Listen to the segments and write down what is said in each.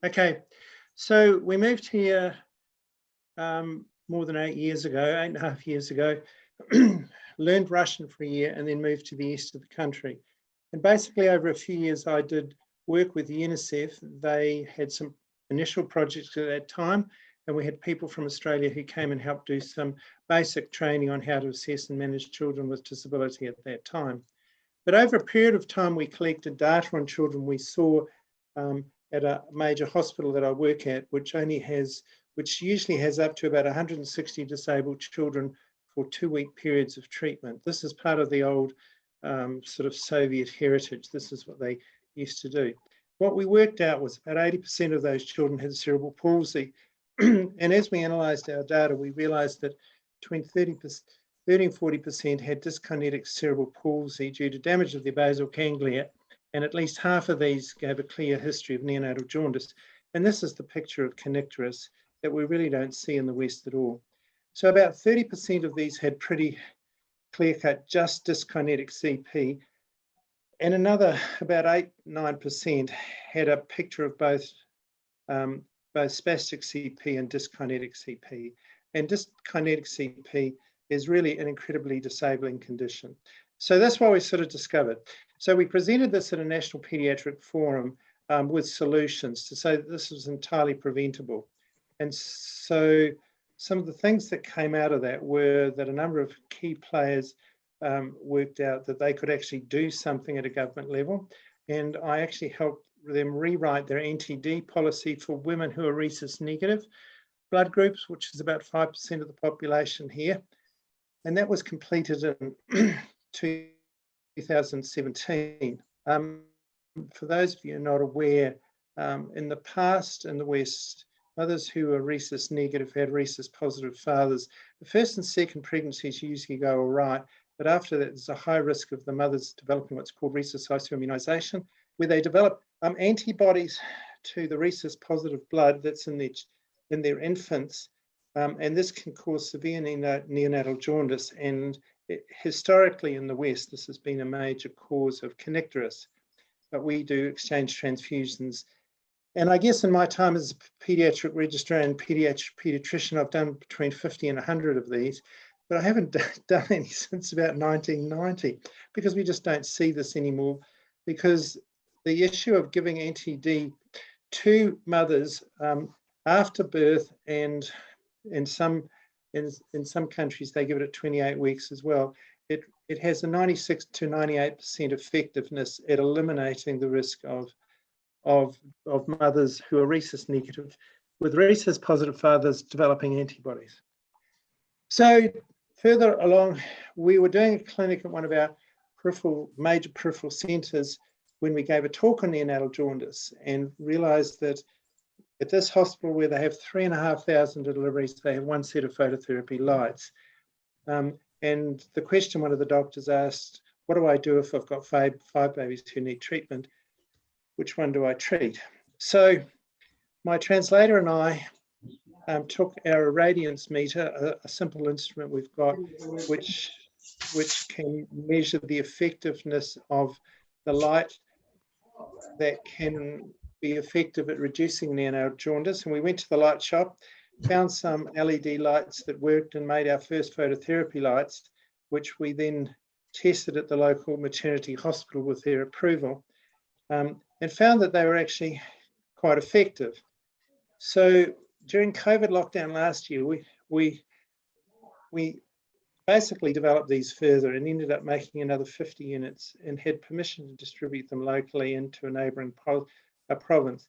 Okay, so we moved here more than 8 years ago, 8.5 years ago, learned Russian for a year and then moved to the east of the country. And basically over a few years, I did work with UNICEF. They had some initial projects at that time, and we had people from Australia who came and helped do some basic training on how to assess and manage children with disability at that time. But over a period of time, we collected data on children we saw at a major hospital that I work at, which usually has up to about 160 disabled children for 2-week periods of treatment. This is part of the old sort of Soviet heritage. This is what they used to do. What we worked out was about 80% of those children had cerebral palsy. And as we analysed our data, we realised that between 30 and 40% had dyskinetic cerebral palsy due to damage of the basal ganglia, and at least half of these gave a clear history of neonatal jaundice. And this is the picture of kernicterus that we really don't see in the West at all. So about 30% of these had pretty clear-cut, just dyskinetic CP, and another about 8-9% had a picture of both spastic CP and dyskinetic CP. And dyskinetic CP is really an incredibly disabling condition. So that's what we sort of discovered. So we presented this at a national paediatric forum with solutions to say that this was entirely preventable. And so some of the things that came out of that were that a number of key players worked out that they could actually do something at a government level. And I actually helped them rewrite their NTD policy for women who are rhesus negative blood groups, which is about 5% of the population here. And that was completed in 2017. For those of you who are not aware, in the past in the West, mothers who were rhesus negative had rhesus positive fathers. The first and second pregnancies usually go all right, but after that, there's a high risk of the mothers developing what's called rhesus isoimmunization, where they develop antibodies to the rhesus positive blood that's in their infants. And this can cause severe neonatal jaundice. And historically in the West, this has been a major cause of kernicterus. But we do exchange transfusions. And I guess in my time as a pediatric registrar and pediatrician, I've done between 50 and 100 of these, but I haven't done any since about 1990 because we just don't see this anymore, because the issue of giving NTD to mothers after birth, and in some countries they give it at 28 weeks as well, it has a 96 to 98% effectiveness at eliminating the risk of mothers who are rhesus negative with rhesus positive fathers developing antibodies. So further along, we were doing a clinic at one of our major peripheral centres when we gave a talk on neonatal jaundice and realised that at this hospital where they have 3,500 deliveries, they have one set of phototherapy lights. And the question one of the doctors asked, what do I do if I've got five babies who need treatment? Which one do I treat? So my translator and I took our irradiance meter, a simple instrument we've got, which can measure the effectiveness of the light that can be effective at reducing neonatal jaundice. And we went to the light shop, found some LED lights that worked and made our first phototherapy lights, which we then tested at the local maternity hospital with their approval, and found that they were actually quite effective. So during COVID lockdown last year, we basically developed these further and ended up making another 50 units and had permission to distribute them locally into a neighbouring province.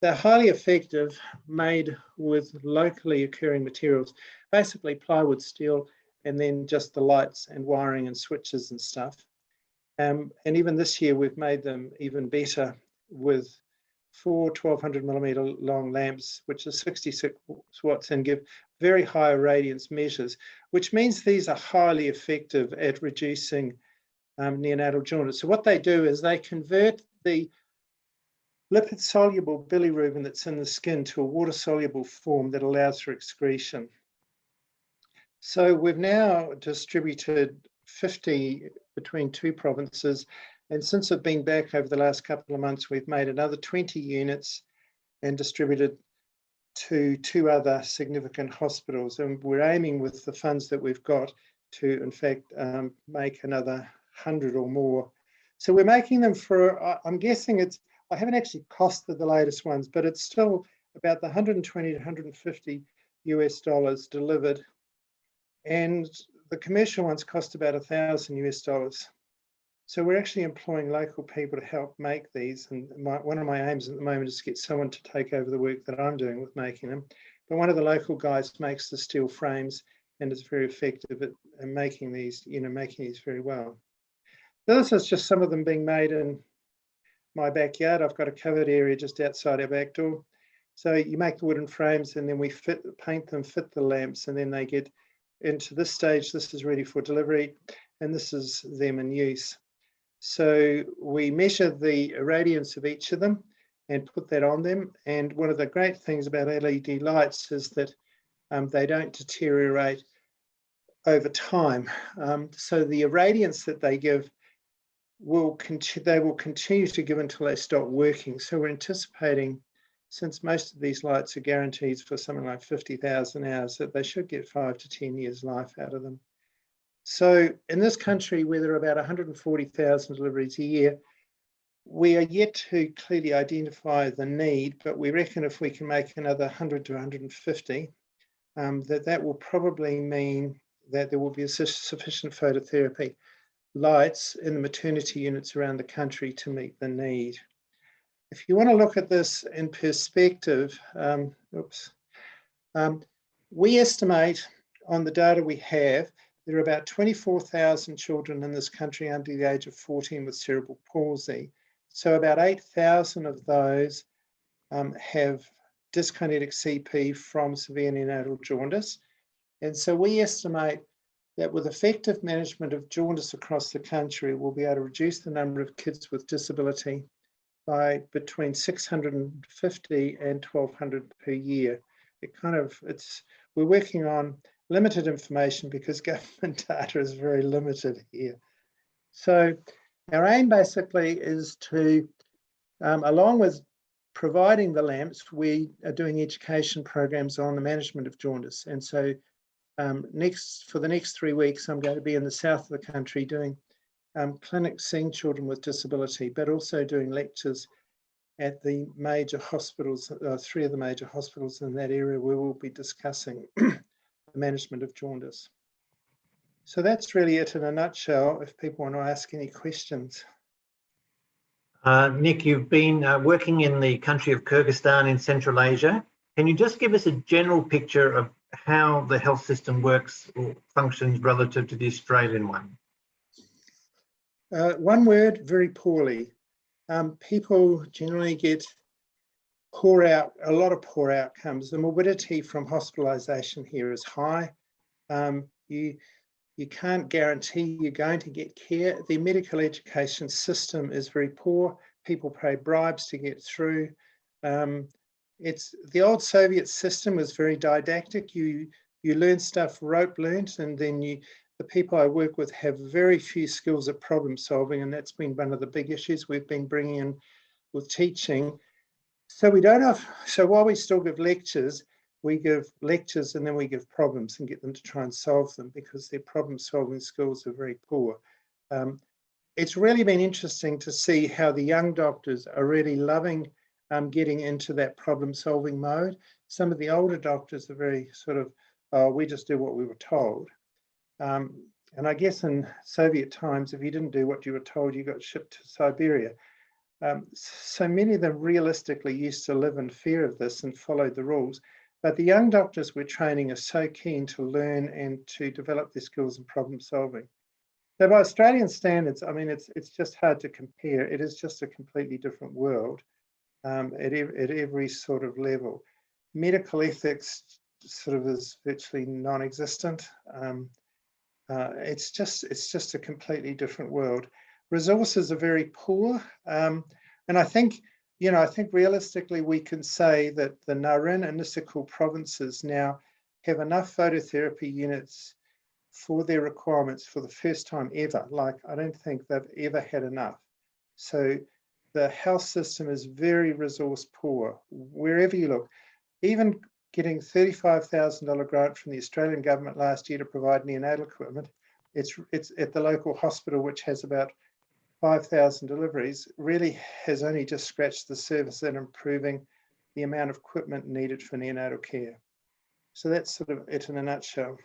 They're highly effective, made with locally occurring materials, basically plywood, steel, and then just the lights and wiring and switches and stuff. And even this year, we've made them even better with 4 1200 millimeter long lamps, which are 66 watts and give very high radiance measures, which means these are highly effective at reducing neonatal jaundice. So what they do is they convert the lipid-soluble bilirubin that's in the skin to a water-soluble form that allows for excretion. So we've now distributed 50 between 2 provinces, and since I've been back over the last couple of months, we've made another 20 units, and distributed to 2 other significant hospitals. And we're aiming with the funds that we've got to, in fact, make another 100 or more. So we're making them for, I'm guessing I haven't actually costed the latest ones, but it's still about the 120 to 150 US dollars delivered. And the commercial ones cost about 1,000 US dollars. So we're actually employing local people to help make these. And one of my aims at the moment is to get someone to take over the work that I'm doing with making them. But one of the local guys makes the steel frames and is very effective at making these, making these very well. This is just some of them being made in my backyard. I've got a covered area just outside our back door. So you make the wooden frames and then we paint them, fit the lamps, and then they get into this stage. This is ready for delivery, and this is them in use. So we measure the irradiance of each of them and put that on them. And one of the great things about LED lights is that they don't deteriorate over time. So the irradiance that they give they will continue to give until they stop working. So we're anticipating, since most of these lights are guaranteed for something like 50,000 hours, that they should get 5 to 10 years life out of them. So in this country, where there are about 140,000 deliveries a year, we are yet to clearly identify the need, but we reckon if we can make another 100 to 150, that will probably mean that there will be sufficient phototherapy lights in the maternity units around the country to meet the need. If you want to look at this in perspective, we estimate on the data we have, there are about 24,000 children in this country under the age of 14 with cerebral palsy. So about 8,000 of those have dyskinetic CP from severe neonatal jaundice. And so we estimate that with effective management of jaundice across the country, we'll be able to reduce the number of kids with disability by between 650 and 1,200 per year. We're working on limited information because government data is very limited here. So our aim basically is to, along with providing the lamps, we are doing education programs on the management of jaundice. And so for the next 3 weeks, I'm going to be in the south of the country doing clinics seeing children with disability, but also doing lectures at the major hospitals, 3 of the major hospitals in that area, where we'll be discussing the management of jaundice. So that's really it in a nutshell, if people want to ask any questions. Nick, you've been working in the country of Kyrgyzstan in Central Asia. Can you just give us a general picture of how the health system works or functions relative to the Australian one? One word, very poorly. People generally get a lot of poor outcomes. The morbidity from hospitalisation here is high. You can't guarantee you're going to get care. The medical education system is very poor. People pay bribes to get through. It's the old Soviet system was very didactic. You learn stuff rote learned, and then the people I work with have very few skills at problem solving, and that's been one of the big issues we've been bringing in with teaching. So while we still give lectures, we give lectures and then we give problems and get them to try and solve them, because their problem solving skills are very poor. It's really been interesting to see how the young doctors are really loving getting into that problem solving mode. Some of the older doctors are very sort of, we just do what we were told. And I guess in Soviet times, if you didn't do what you were told, you got shipped to Siberia. So many of them realistically used to live in fear of this and followed the rules. But the young doctors we're training are so keen to learn and to develop their skills in problem solving. So by Australian standards, I mean, it's just hard to compare. It is just a completely different world at every sort of level. Medical ethics sort of is virtually non-existent. It's just a completely different world. Resources are very poor, and I think realistically we can say that the Narin and Nisiko provinces now have enough phototherapy units for their requirements for the first time ever. Like, I don't think they've ever had enough. So the health system is very resource poor, wherever you look. Even getting $35,000 grant from the Australian government last year to provide neonatal equipment, it's at the local hospital, which has about 5,000 deliveries, really has only just scratched the surface in improving the amount of equipment needed for neonatal care. So that's sort of it in a nutshell.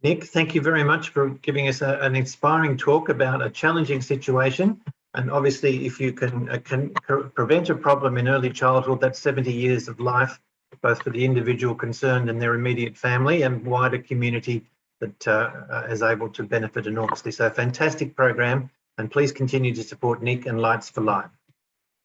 Nick, thank you very much for giving us an inspiring talk about a challenging situation. And obviously, if you can prevent a problem in early childhood, that's 70 years of life, both for the individual concerned and their immediate family and wider community that is able to benefit enormously. So fantastic program, and please continue to support Nick and Lights for Life.